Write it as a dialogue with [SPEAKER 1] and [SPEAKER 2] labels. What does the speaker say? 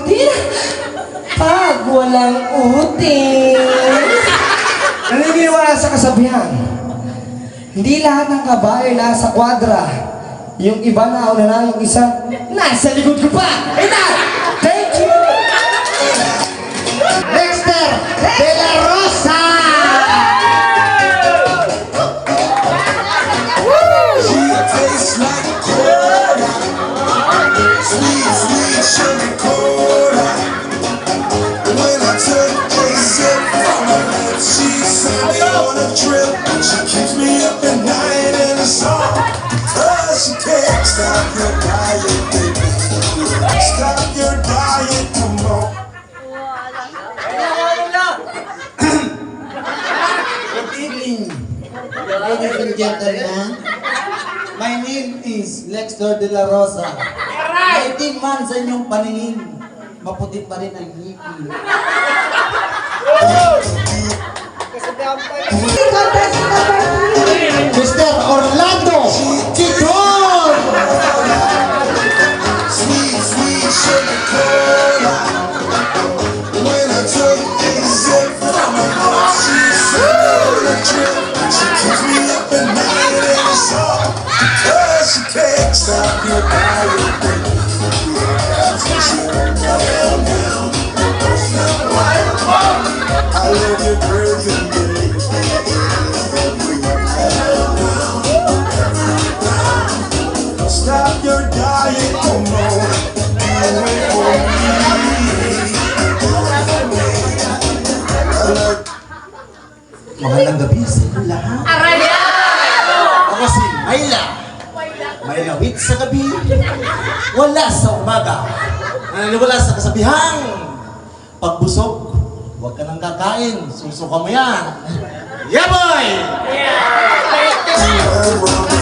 [SPEAKER 1] din pag walang uting. Naniniwala sa kasabihan, hindi lahat ng kabayo nasa kwadra. Yung iba na una na, yung isa nasa likod ko pa. Ito! Thank you!
[SPEAKER 2] Dexter De La Rosa!
[SPEAKER 3] She tastes like cola, sweet, sweet sugar cola. When I took a sip from her lips, she sent me on a trip. She keeps me up at night in a song, 'cause she can't stop your diet, baby. Stop your diet, come on.
[SPEAKER 2] Good evening, ladies and gentlemen. My name is Dexter De La Rosa. 18 months sa inyong paningin, maputi pa rin ang ngipin. Mr. Orlando Titon!
[SPEAKER 3] Sweet, sweet sugar cola. When I took a sip from her lips, she sent me on a trip. She keeps me up at night in a song, 'cause she can't stop your diet, baby. I love your crazy, baby. Stop your diet, come on. Do it for me.
[SPEAKER 2] Magandang gabi sa inyo lahat. Ako si Mayla. May lawit sa gabi, wala sa umaga. Naniniwala sa kasabihang, pagbusog, huwag ka nang kakain, susuka mo yan. Yeah, boy!